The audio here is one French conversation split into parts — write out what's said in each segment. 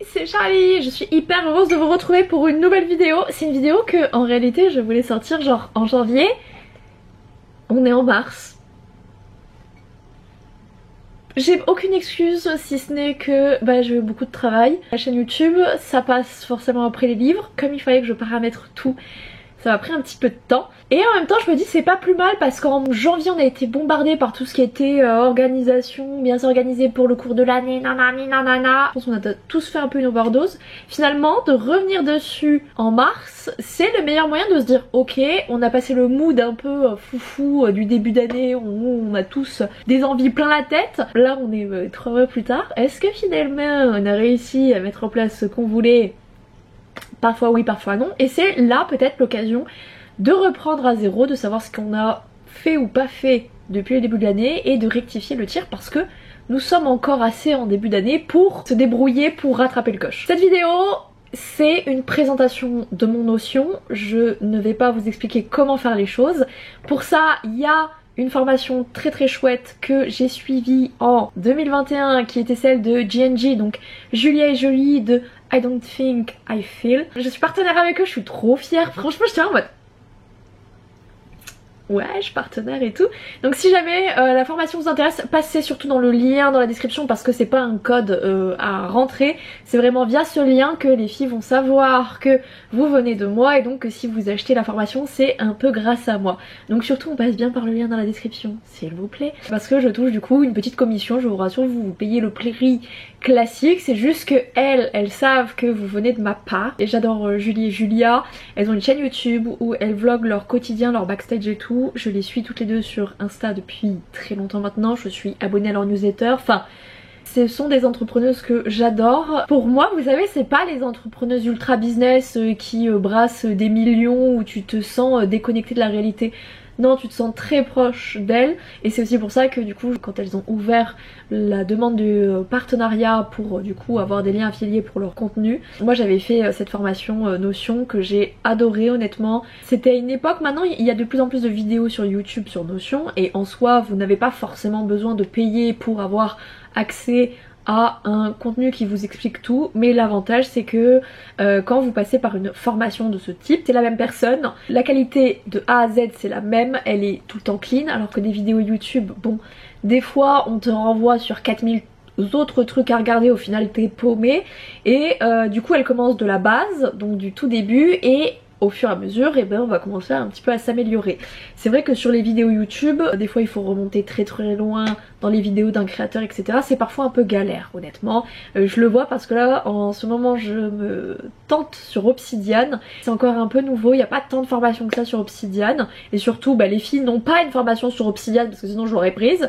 c'est Charlie, je suis hyper heureuse de vous retrouver pour une nouvelle vidéo. C'est une vidéo que en réalité je voulais sortir genre en janvier. On est en mars. J'ai aucune excuse si ce n'est que j'ai eu beaucoup de travail. La chaîne YouTube, ça passe forcément après les livres. Comme il fallait que je paramètre tout, ça m'a pris un petit peu de temps. Et en même temps je me dis c'est pas plus mal parce qu'en janvier on a été bombardé par tout ce qui était organisation, bien s'organiser pour le cours de l'année, nanani nanana. Je pense qu'on a tous fait un peu une overdose. Finalement de revenir dessus en mars, c'est le meilleur moyen de se dire ok, on a passé le mood un peu foufou du début d'année où on a tous des envies plein la tête. Là on est 3 mois plus tard. Est-ce que finalement on a réussi à mettre en place ce qu'on voulait? Parfois oui, parfois non. Et c'est là peut-être l'occasion de reprendre à zéro, de savoir ce qu'on a fait ou pas fait depuis le début de l'année et de rectifier le tir parce que nous sommes encore assez en début d'année pour se débrouiller pour rattraper le coche. Cette vidéo, c'est une présentation de mon Notion. Je ne vais pas vous expliquer comment faire les choses. Pour ça, il y a une formation très très chouette que j'ai suivie en 2021 qui était celle de GNG, donc Julia et Jolie de I Don't Think I Feel. Je suis partenaire avec eux, je suis trop fière. Franchement j'étais en mode ouais, je suis partenaire et tout. Donc si jamais la formation vous intéresse, passez surtout dans le lien dans la description parce que c'est pas un code à rentrer. C'est vraiment via ce lien que les filles vont savoir que vous venez de moi et donc que si vous achetez la formation c'est un peu grâce à moi. Donc surtout on passe bien par le lien dans la description s'il vous plaît. Parce que je touche du coup une petite commission, je vous rassure, vous payez le prix classique. C'est juste que elles savent que vous venez de ma part. Et j'adore Julie et Julia. Elles ont une chaîne YouTube où elles vloguent leur quotidien, leur backstage et tout. Je les suis toutes les deux sur Insta depuis très longtemps maintenant. Je suis abonnée à leur newsletter. Enfin, ce sont des entrepreneuses que j'adore. Pour moi, vous savez, c'est pas les entrepreneuses ultra business qui brassent des millions où tu te sens déconnectée de la réalité. Non, tu te sens très proche d'elles et c'est aussi pour ça que du coup quand elles ont ouvert la demande de partenariat pour du coup avoir des liens affiliés pour leur contenu, moi j'avais fait cette formation Notion que j'ai adoré honnêtement. C'était à une époque, maintenant il y a de plus en plus de vidéos sur YouTube sur Notion et en soi vous n'avez pas forcément besoin de payer pour avoir accès à un contenu qui vous explique tout, mais l'avantage c'est que quand vous passez par une formation de ce type, c'est la même personne, la qualité de A à Z c'est la même, elle est tout le temps clean, alors que des vidéos YouTube, bon, des fois on te renvoie sur 4000 autres trucs à regarder, au final t'es paumé, et du coup elle commence de la base, donc du tout début, et au fur et à mesure, on va commencer un petit peu à s'améliorer. C'est vrai que sur les vidéos YouTube, des fois il faut remonter très très loin dans les vidéos d'un créateur, etc. C'est parfois un peu galère, honnêtement. Je le vois parce que là, en ce moment, je me tente sur Obsidian. C'est encore un peu nouveau, il n'y a pas tant de formations que ça sur Obsidian. Et surtout, les filles n'ont pas une formation sur Obsidian parce que sinon je l'aurais prise.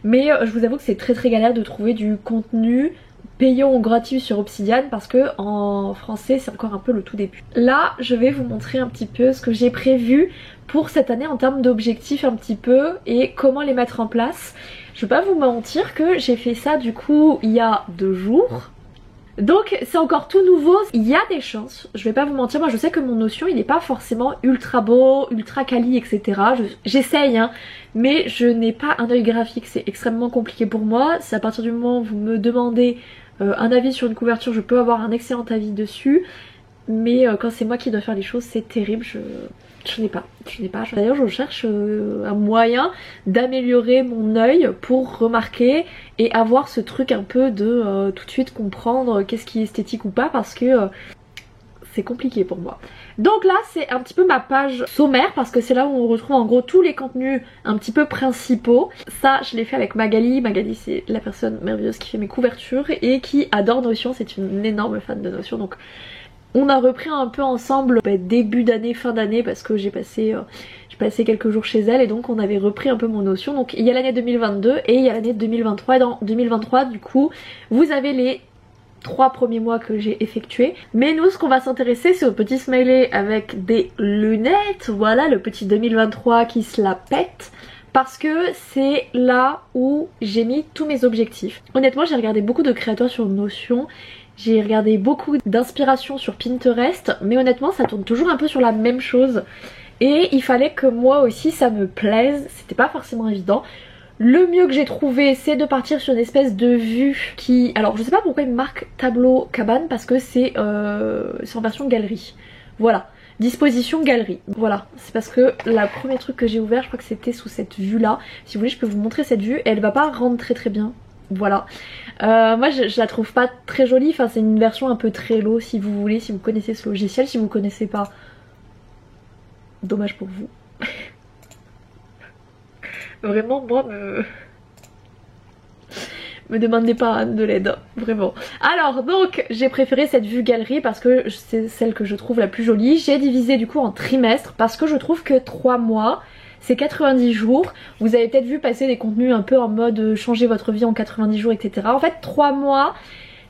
Mais je vous avoue que c'est très très galère de trouver du contenu payant ou gratuit sur Obsidian parce que en français c'est encore un peu le tout début. Là je vais vous montrer un petit peu ce que j'ai prévu pour cette année en termes d'objectifs un petit peu et comment les mettre en place. Je vais pas vous mentir que j'ai fait ça du coup il y a 2 jours. Donc c'est encore tout nouveau, il y a des chances, je vais pas vous mentir, moi je sais que mon Notion il n'est pas forcément ultra beau, ultra quali etc. J'essaye hein, mais je n'ai pas un œil graphique, c'est extrêmement compliqué pour moi. C'est à partir du moment où vous me demandez un avis sur une couverture, je peux avoir un excellent avis dessus. Mais quand c'est moi qui dois faire les choses, c'est terrible, je n'ai pas. D'ailleurs je cherche un moyen d'améliorer mon œil pour remarquer et avoir ce truc un peu de tout de suite comprendre qu'est-ce qui est esthétique ou pas parce que c'est compliqué pour moi. Donc là c'est un petit peu ma page sommaire parce que c'est là où on retrouve en gros tous les contenus un petit peu principaux. Ça je l'ai fait avec Magali. Magali c'est la personne merveilleuse qui fait mes couvertures et qui adore Notion, c'est une énorme fan de Notion. Donc on a repris un peu ensemble début d'année, fin d'année parce que j'ai passé quelques jours chez elle et donc on avait repris un peu mon Notion. Donc il y a l'année 2022 et il y a l'année 2023 et dans 2023 du coup vous avez les 3 premiers mois que j'ai effectués. Mais nous ce qu'on va s'intéresser c'est au petit smiley avec des lunettes. Voilà le petit 2023 qui se la pète. Parce que c'est là où j'ai mis tous mes objectifs. Honnêtement j'ai regardé beaucoup de créateurs sur Notion. J'ai regardé beaucoup d'inspiration sur Pinterest, mais honnêtement ça tourne toujours un peu sur la même chose. Et il fallait que moi aussi ça me plaise, c'était pas forcément évident. Le mieux que j'ai trouvé, c'est de partir sur une espèce de vue qui... Alors je sais pas pourquoi il me marque tableau cabane, parce que c'est en version galerie. Voilà. Disposition galerie. Voilà, c'est parce que le premier truc que j'ai ouvert, je crois que c'était sous cette vue là. Si vous voulez, je peux vous montrer cette vue et elle va pas rendre très bien. Voilà. Moi je la trouve pas très jolie, enfin c'est une version un peu Trello si vous voulez, si vous connaissez ce logiciel. Si vous connaissez pas, dommage pour vous. Vraiment, moi me demandez pas de l'aide, vraiment. Alors donc j'ai préféré cette vue galerie parce que c'est celle que je trouve la plus jolie. J'ai divisé du coup en trimestres parce que je trouve que 3 mois c'est 90 jours. Vous avez peut-être vu passer des contenus un peu en mode changer votre vie en 90 jours, etc. En fait 3 mois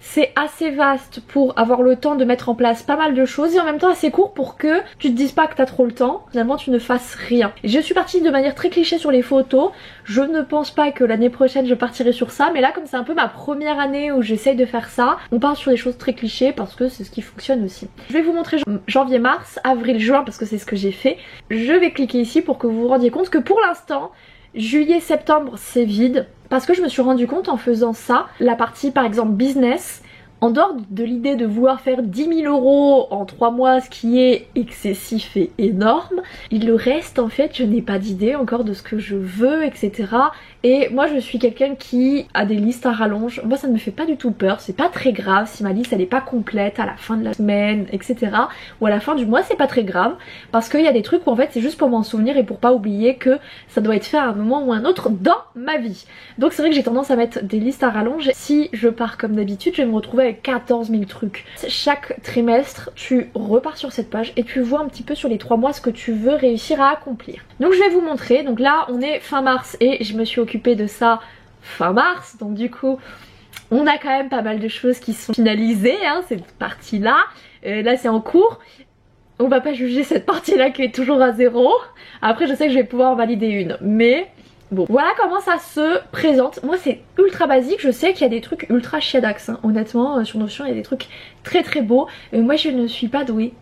c'est assez vaste pour avoir le temps de mettre en place pas mal de choses et en même temps assez court pour que tu te dises pas que t'as trop le temps, finalement tu ne fasses rien. Je suis partie de manière très cliché sur les photos, je ne pense pas que l'année prochaine je partirai sur ça, mais là comme c'est un peu ma première année où j'essaye de faire ça, on part sur des choses très clichés parce que c'est ce qui fonctionne aussi. Je vais vous montrer janvier, mars, avril, juin parce que c'est ce que j'ai fait. Je vais cliquer ici pour que vous vous rendiez compte que pour l'instant, juillet, septembre c'est vide. Parce que je me suis rendu compte en faisant ça, la partie par exemple business, en dehors de l'idée de vouloir faire 10 000 € en 3 mois, ce qui est excessif et énorme, il le reste en fait, je n'ai pas d'idée encore de ce que je veux, etc. Et moi je suis quelqu'un qui a des listes à rallonge, moi ça ne me fait pas du tout peur, c'est pas très grave si ma liste elle est pas complète à la fin de la semaine, etc. Ou à la fin du mois, c'est pas très grave, parce qu'il y a des trucs où en fait c'est juste pour m'en souvenir et pour pas oublier que ça doit être fait à un moment ou un autre dans ma vie. Donc c'est vrai que j'ai tendance à mettre des listes à rallonge. Si je pars comme d'habitude, je vais me retrouver avec 14 000 trucs. Chaque trimestre, tu repars sur cette page et tu vois un petit peu sur les 3 mois ce que tu veux réussir à accomplir. Donc je vais vous montrer. Donc là, on est fin mars et je me suis occupée de ça fin mars. Donc du coup, on a quand même pas mal de choses qui sont finalisées, hein, cette partie-là. Là, c'est en cours. On va pas juger cette partie-là qui est toujours à 0. Après, je sais que je vais pouvoir en valider une, mais... Bon, voilà comment ça se présente. Moi c'est ultra basique, je sais qu'il y a des trucs ultra chiadax, hein. Honnêtement sur Notion il y a des trucs très très beaux. Moi je ne suis pas douée.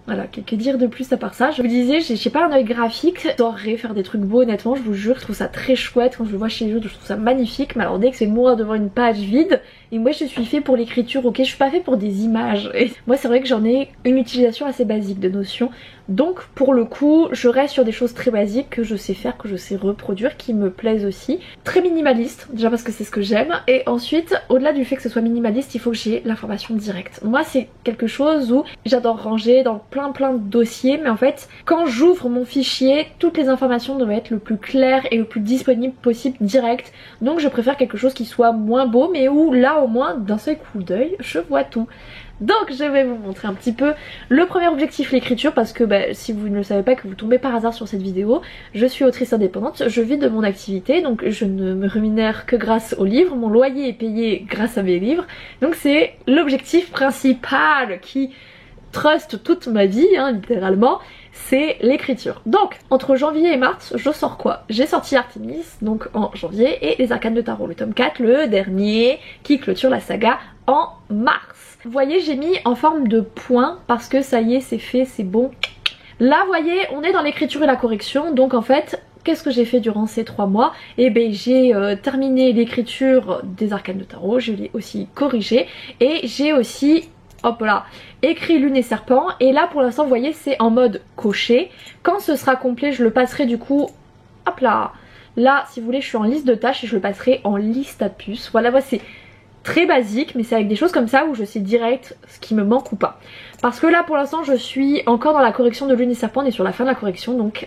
Voilà, que dire de plus à part ça. Je vous disais, j'ai pas un œil graphique, j'adorerais faire des trucs beaux honnêtement, je vous jure, je trouve ça très chouette quand je le vois chez les autres, je trouve ça magnifique. Mais alors dès que c'est moi devant une page vide, et moi je suis fait pour l'écriture, ok, je suis pas fait pour des images. Et moi c'est vrai que j'en ai une utilisation assez basique de Notion, donc pour le coup je reste sur des choses très basiques que je sais faire, que je sais reproduire, qui me plaisent aussi. Très minimaliste, déjà parce que c'est ce que j'aime, et ensuite au-delà du fait que ce soit minimaliste, il faut que j'ai l'information directe. Moi c'est quelque chose où j'adore ranger dans plein de dossiers, mais en fait quand j'ouvre mon fichier, toutes les informations doivent être le plus claires et le plus disponible possible direct, donc je préfère quelque chose qui soit moins beau mais où là au moins d'un seul coup d'œil je vois tout. Donc je vais vous montrer un petit peu le premier objectif, l'écriture, parce que si vous ne le savez pas, que vous tombez par hasard sur cette vidéo, je suis autrice indépendante, je vis de mon activité, donc je ne me rémunère que grâce aux livres, mon loyer est payé grâce à mes livres, donc c'est l'objectif principal qui trust toute ma vie, hein, littéralement, c'est l'écriture. Donc entre janvier et mars, je sors quoi? J'ai sorti Artemis donc en janvier et les Arcanes de Tarot, le tome 4, le dernier qui clôture la saga en mars. Vous voyez, j'ai mis en forme de point parce que ça y est, c'est fait, c'est bon. Là vous voyez, on est dans l'écriture et la correction, donc en fait qu'est-ce que j'ai fait durant ces 3 mois? Eh bien j'ai terminé l'écriture des Arcanes de Tarot, je l'ai aussi corrigé et j'ai aussi, hop là, écrit Lune et Serpent, et là pour l'instant vous voyez c'est en mode coché. Quand ce sera complet je le passerai du coup, hop là, là si vous voulez je suis en liste de tâches et je le passerai en liste à puces. Voilà, moi c'est très basique mais c'est avec des choses comme ça où je sais direct ce qui me manque ou pas. Parce que là pour l'instant je suis encore dans la correction de Lune et Serpent, on est sur la fin de la correction, donc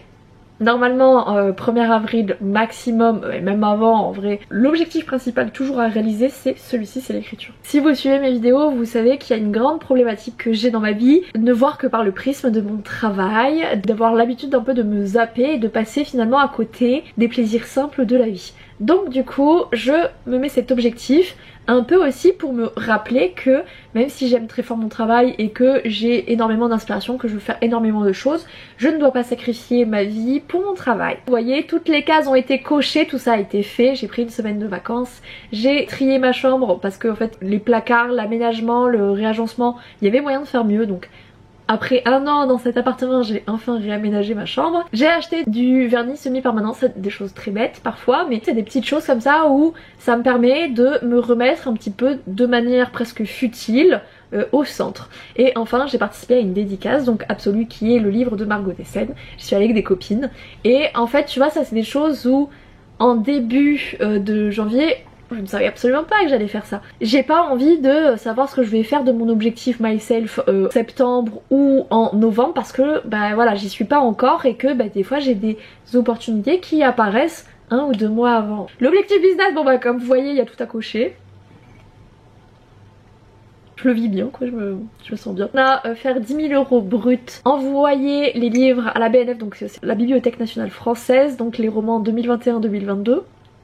normalement 1er avril maximum, et même avant en vrai, l'objectif principal toujours à réaliser c'est celui-ci, c'est l'écriture. Si vous suivez mes vidéos, vous savez qu'il y a une grande problématique que j'ai dans ma vie, ne voir que par le prisme de mon travail, d'avoir l'habitude un peu de me zapper et de passer finalement à côté des plaisirs simples de la vie. Donc du coup je me mets cet objectif un peu aussi pour me rappeler que même si j'aime très fort mon travail et que j'ai énormément d'inspiration, que je veux faire énormément de choses, je ne dois pas sacrifier ma vie pour mon travail. Vous voyez, toutes les cases ont été cochées, tout ça a été fait, j'ai pris une semaine de vacances, j'ai trié ma chambre parce que en fait les placards, l'aménagement, le réagencement, il y avait moyen de faire mieux, donc après un an dans cet appartement, j'ai enfin réaménagé ma chambre. J'ai acheté du vernis semi-permanent, c'est des choses très bêtes parfois, mais c'est des petites choses comme ça où ça me permet de me remettre un petit peu de manière presque futile au centre. Et enfin j'ai participé à une dédicace donc absolue qui est le livre de Margot Dessen. Je suis allée avec des copines et en fait tu vois ça c'est des choses où en début de janvier je ne savais absolument pas que j'allais faire ça. J'ai pas envie de savoir ce que je vais faire de mon objectif myself septembre ou en novembre parce que bah voilà j'y suis pas encore et que bah des fois j'ai des opportunités qui apparaissent 1 ou 2 mois avant. L'objectif business, bon bah comme vous voyez il y a tout à cocher. Je le vis bien quoi, je me sens bien. On a faire 10 000 € brut, envoyer les livres à la BNF, donc c'est la Bibliothèque Nationale Française, donc les romans 2021-2022.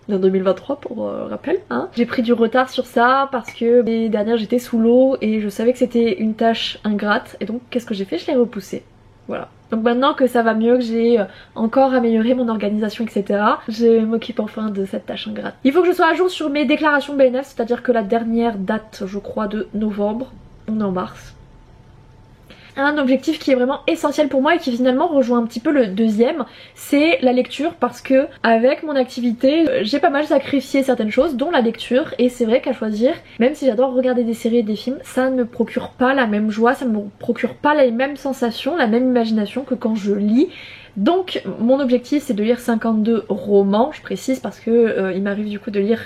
En 2023 pour rappel hein. J'ai pris du retard sur ça parce que l'année dernière j'étais sous l'eau et je savais que c'était une tâche ingrate et donc qu'est-ce que j'ai fait? Je l'ai repoussé. Voilà. Donc maintenant que ça va mieux, que j'ai encore amélioré mon organisation etc, je m'occupe enfin de cette tâche ingrate. Il faut que je sois à jour sur mes déclarations BNF, c'est-à-dire que la dernière date je crois de novembre, on est en mars. Un objectif qui est vraiment essentiel pour moi et qui finalement rejoint un petit peu le deuxième, c'est la lecture parce que avec mon activité j'ai pas mal sacrifié certaines choses dont la lecture et c'est vrai qu'à choisir, même si j'adore regarder des séries et des films, ça ne me procure pas la même joie, ça ne me procure pas les mêmes sensations, la même imagination que quand je lis. Donc mon objectif c'est de lire 52 romans, je précise parce que il m'arrive du coup de lire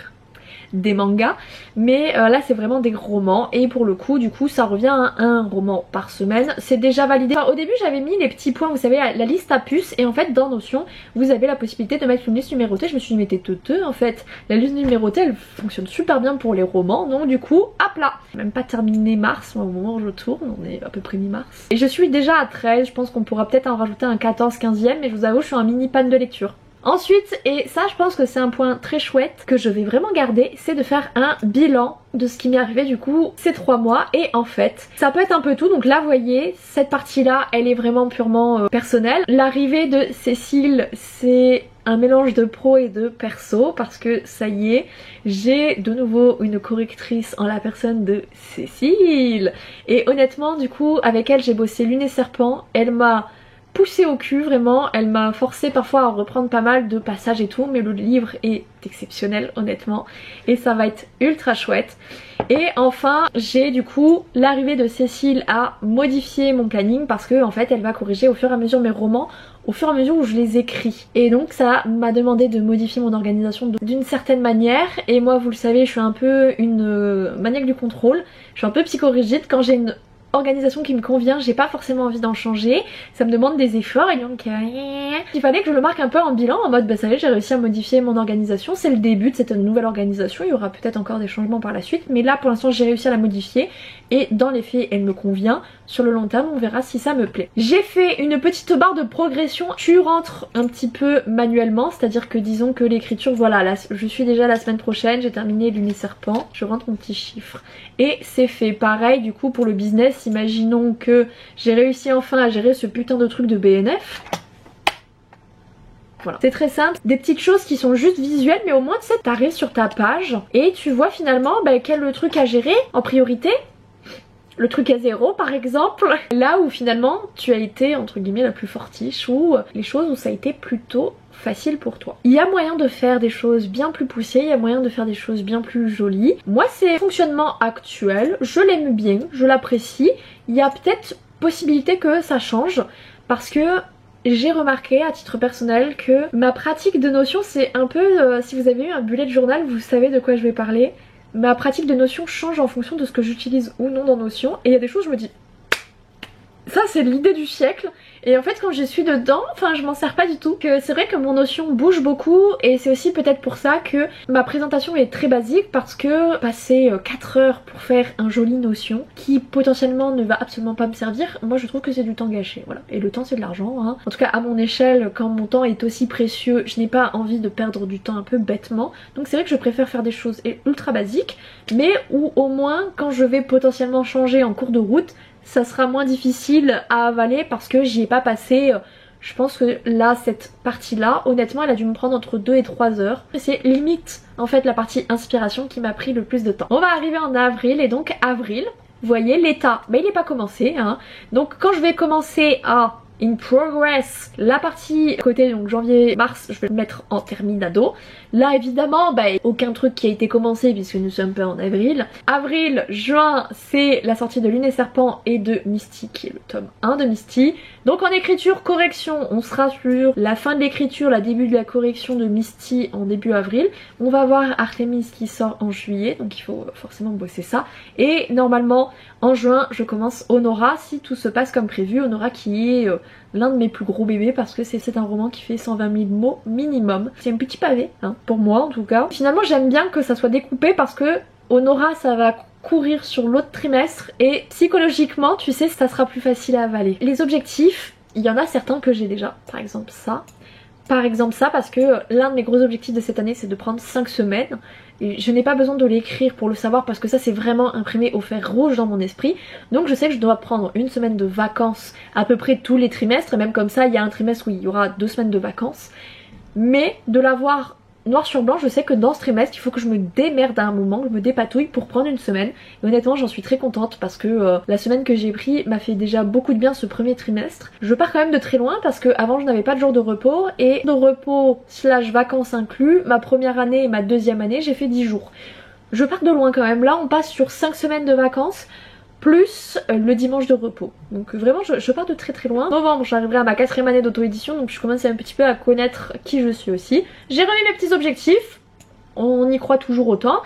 des mangas mais là c'est vraiment des romans et pour le coup du coup ça revient à un roman par semaine, c'est déjà validé. Enfin, au début j'avais mis les petits points, vous savez la liste à puces et en fait dans Notion vous avez la possibilité de mettre une liste numérotée. Je me suis dit mais t'es teuteux en fait, la liste numérotée elle fonctionne super bien pour les romans donc du coup hop là, même pas terminé mars au moment où je tourne, on est à peu près mi-mars et je suis déjà à 13, je pense qu'on pourra peut-être en rajouter un 14-15e mais je vous avoue je suis un mini pan de lecture. Ensuite, et ça je pense que c'est un point très chouette que je vais vraiment garder, c'est de faire un bilan de ce qui m'est arrivé du coup ces 3 mois et en fait ça peut être un peu tout. Donc là vous voyez cette partie là elle est vraiment purement personnelle. L'arrivée de Cécile c'est un mélange de pro et de perso parce que ça y est j'ai de nouveau une correctrice en la personne de Cécile et honnêtement du coup avec elle j'ai bossé Lune et Serpent, elle m'a poussée au cul vraiment, elle m'a forcé parfois à reprendre pas mal de passages et tout mais le livre est exceptionnel honnêtement et ça va être ultra chouette. Et enfin j'ai du coup l'arrivée de Cécile à modifier mon planning parce que en fait elle va corriger au fur et à mesure mes romans au fur et à mesure où je les écris et donc ça m'a demandé de modifier mon organisation d'une certaine manière et moi vous le savez je suis un peu une maniaque du contrôle, je suis un peu psychorigide. Quand j'ai une organisation qui me convient, j'ai pas forcément envie d'en changer, ça me demande des efforts et donc il fallait que je le marque un peu en bilan en mode bah ça y est j'ai réussi à modifier mon organisation, c'est le début de cette nouvelle organisation, il y aura peut-être encore des changements par la suite mais là pour l'instant j'ai réussi à la modifier et dans les faits elle me convient, sur le long terme on verra si ça me plaît. J'ai fait une petite barre de progression, tu rentres un petit peu manuellement, c'est à dire que disons que l'écriture voilà là, je suis déjà la semaine prochaine, j'ai terminé Lune et Serpent, je rentre mon petit chiffre et c'est fait. Pareil du coup pour le business, imaginons que j'ai réussi enfin à gérer ce putain de truc de BNF. Voilà. C'est très simple, des petites choses qui sont juste visuelles mais au moins tu sais t'arrives sur ta page et tu vois finalement bah, quel est le truc à gérer en priorité. Le truc à 0 par exemple, là où finalement tu as été entre guillemets la plus fortiche ou les choses où ça a été plutôt facile pour toi. Il y a moyen de faire des choses bien plus poussées, il y a moyen de faire des choses bien plus jolies. Moi c'est fonctionnement actuel, je l'aime bien, je l'apprécie. Il y a peut-être possibilité que ça change parce que j'ai remarqué à titre personnel que ma pratique de Notion c'est un peu, si vous avez eu un bullet journal vous savez de quoi je vais parler. Ma pratique de Notion change en fonction de ce que j'utilise ou non dans Notion et il y a des choses je me dis ça c'est l'idée du siècle et en fait quand je suis dedans, enfin je m'en sers pas du tout. C'est vrai que mon Notion bouge beaucoup et c'est aussi peut-être pour ça que ma présentation est très basique parce que passer 4 heures pour faire un joli Notion qui potentiellement ne va absolument pas me servir, moi je trouve que c'est du temps gâché, voilà. Et le temps c'est de l'argent hein. En tout cas à mon échelle, quand mon temps est aussi précieux, je n'ai pas envie de perdre du temps un peu bêtement. Donc c'est vrai que je préfère faire des choses ultra basiques mais où au moins quand je vais potentiellement changer en cours de route, ça sera moins difficile à avaler parce que j'y ai pas passé, je pense que là cette partie là honnêtement elle a dû me prendre entre 2 et 3 heures. C'est limite en fait la partie inspiration qui m'a pris le plus de temps. On va arriver en avril et donc avril Vous voyez l'état, mais il n'est pas commencé hein. Donc quand je vais commencer à in progress, la partie côté donc janvier-mars, je vais le mettre en terminado. Là évidemment, aucun truc qui a été commencé puisque nous sommes pas en avril. Avril, juin, c'est la sortie de Lune et Serpent et de Misty, qui est le tome 1 de Misty. Donc en écriture, correction, on sera sur la fin de l'écriture, la début de la correction de Misty en début avril. On va voir Artemis qui sort en juillet, donc il faut forcément bosser ça. Et normalement, en juin, je commence Honora, si tout se passe comme prévu. Honora qui est l'un de mes plus gros bébés parce que c'est un roman qui fait 120 000 mots minimum. C'est un petit pavé, hein, pour moi en tout cas. Finalement, j'aime bien que ça soit découpé parce que Honora, ça va courir sur l'autre trimestre et psychologiquement, tu sais, ça sera plus facile à avaler. Les objectifs, il y en a certains que j'ai déjà. Par exemple ça. Par exemple ça parce que l'un de mes gros objectifs de cette année c'est de prendre 5 semaines. Et je n'ai pas besoin de l'écrire pour le savoir parce que ça c'est vraiment imprimé au fer rouge dans mon esprit. Donc je sais que je dois prendre une semaine de vacances à peu près tous les trimestres. Et même comme ça il y a un trimestre où il y aura 2 semaines de vacances. Mais de l'avoir noir sur blanc, je sais que dans ce trimestre il faut que je me démerde à un moment, que je me dépatouille pour prendre une semaine. Et honnêtement j'en suis très contente parce que la semaine que j'ai pris m'a fait déjà beaucoup de bien ce premier trimestre. Je pars quand même de très loin parce que avant je n'avais pas de jour de repos et de repos slash vacances inclus, ma première année et ma deuxième année j'ai fait 10 jours. Je pars de loin quand même, là on passe sur 5 semaines de vacances plus le dimanche de repos. Donc vraiment je pars de très très loin. En novembre j'arriverai à ma 4e année d'auto-édition donc je commence un petit peu à connaître qui je suis aussi. J'ai remis mes petits objectifs, on y croit toujours autant.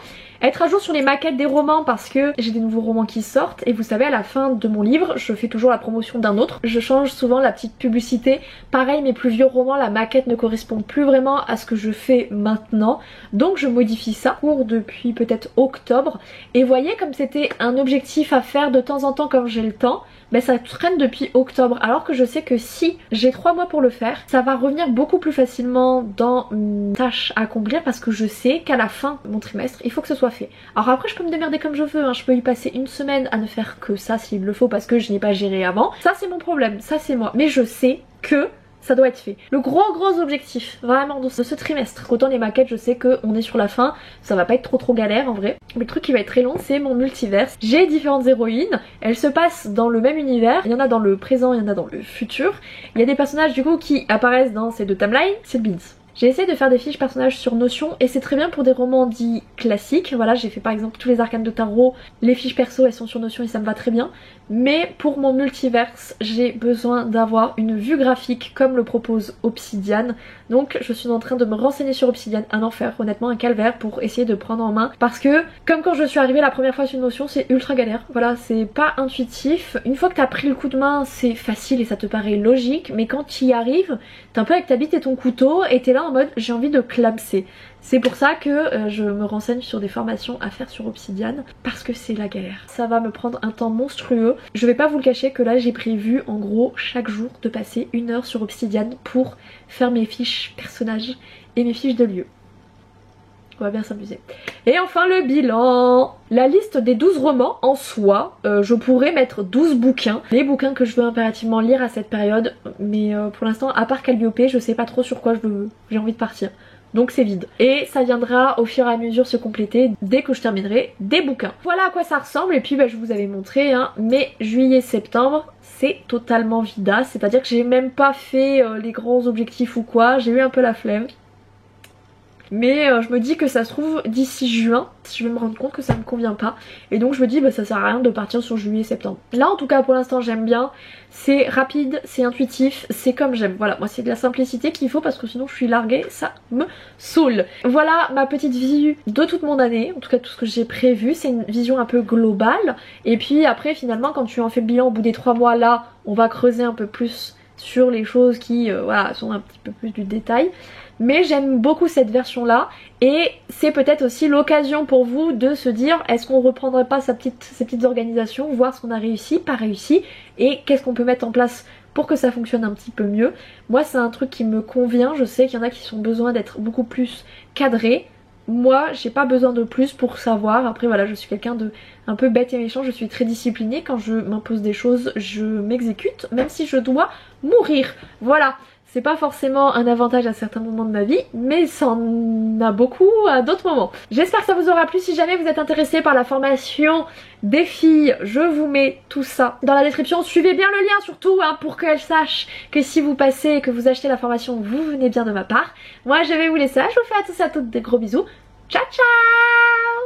Être à jour sur les maquettes des romans parce que j'ai des nouveaux romans qui sortent et vous savez à la fin de mon livre je fais toujours la promotion d'un autre. Je change souvent la petite publicité. Pareil mes plus vieux romans, la maquette ne correspond plus vraiment à ce que je fais maintenant. Donc je modifie ça pour depuis peut-être octobre. Et voyez comme c'était un objectif à faire de temps en temps quand j'ai le temps. Ça traîne depuis octobre alors que je sais que si j'ai 3 mois pour le faire, ça va revenir beaucoup plus facilement dans une tâche à accomplir parce que je sais qu'à la fin de mon trimestre, il faut que ce soit fait. Alors après je peux me démerder comme je veux, hein. Je peux y passer une semaine à ne faire que ça s'il le faut parce que je n'ai pas géré avant. Ça c'est mon problème, ça c'est moi. Mais je sais que ça doit être fait. Le gros objectif vraiment de ce trimestre, autant les maquettes je sais qu'on est sur la fin, ça va pas être trop galère en vrai. Le truc qui va être très long c'est mon multiverse. J'ai différentes héroïnes, elles se passent dans le même univers, il y en a dans le présent, il y en a dans le futur. Il y a des personnages du coup qui apparaissent dans ces deux timelines, c'est le Beans. J'ai essayé de faire des fiches personnages sur Notion et c'est très bien pour des romans dits classiques. Voilà, j'ai fait par exemple tous les arcanes de tarot, les fiches perso elles sont sur Notion et ça me va très bien. Mais pour mon multiverse, j'ai besoin d'avoir une vue graphique comme le propose Obsidian. Donc je suis en train de me renseigner sur Obsidian, un enfer, honnêtement un calvaire pour essayer de prendre en main. Parce que comme quand je suis arrivée la première fois sur Notion, c'est ultra galère. Voilà, c'est pas intuitif. Une fois que t'as pris le coup de main, c'est facile et ça te paraît logique. Mais quand tu y arrives, t'es un peu avec ta bite et ton couteau et t'es là en mode j'ai envie de clamser. C'est pour ça que je me renseigne sur des formations à faire sur Obsidian parce que c'est la galère. Ça va me prendre un temps monstrueux. Je vais pas vous le cacher que là j'ai prévu en gros chaque jour de passer 1 heure sur Obsidian pour faire mes fiches personnages et mes fiches de lieu. On va bien s'amuser. Et enfin le bilan. La liste des 12 romans en soi, je pourrais mettre 12 bouquins. Les bouquins que je veux impérativement lire à cette période. Mais pour l'instant à part Calliope je sais pas trop sur quoi j'ai envie de partir. Donc c'est vide. Et ça viendra au fur et à mesure se compléter dès que je terminerai des bouquins. Voilà à quoi ça ressemble et puis je vous avais montré hein, mais juillet-septembre c'est totalement vidasse. C'est-à-dire que j'ai même pas fait les grands objectifs ou quoi, j'ai eu un peu la flemme. Mais je me dis que ça se trouve d'ici juin, je vais me rendre compte que ça me convient pas. Et donc je me dis ça sert à rien de partir sur juillet-septembre. Là en tout cas pour l'instant j'aime bien. C'est rapide, c'est intuitif, c'est comme j'aime. Voilà, moi c'est de la simplicité qu'il faut parce que sinon je suis larguée, ça me saoule. Voilà ma petite vue de toute mon année. En tout cas tout ce que j'ai prévu, c'est une vision un peu globale. Et puis après finalement quand tu en fais le bilan au bout des 3 mois là, on va creuser un peu plus sur les choses qui voilà, sont un petit peu plus du détail. Mais j'aime beaucoup cette version là et c'est peut-être aussi l'occasion pour vous de se dire est-ce qu'on reprendrait pas ces petites organisations, voir ce qu'on a réussi, pas réussi et qu'est-ce qu'on peut mettre en place pour que ça fonctionne un petit peu mieux. Moi c'est un truc qui me convient, je sais qu'il y en a qui ont besoin d'être beaucoup plus cadrés. Moi j'ai pas besoin de plus pour savoir, après voilà je suis quelqu'un de un peu bête et méchant, je suis très disciplinée, quand je m'impose des choses je m'exécute même si je dois mourir, voilà. c'est pas forcément un avantage à certains moments de ma vie, mais ça en a beaucoup à d'autres moments. J'espère que ça vous aura plu. Si jamais vous êtes intéressé par la formation des filles, je vous mets tout ça dans la description. Suivez bien le lien surtout hein, pour qu'elles sachent que si vous passez et que vous achetez la formation, vous venez bien de ma part. Moi je vais vous laisser là, je vous fais à tous et à toutes des gros bisous. Ciao ciao!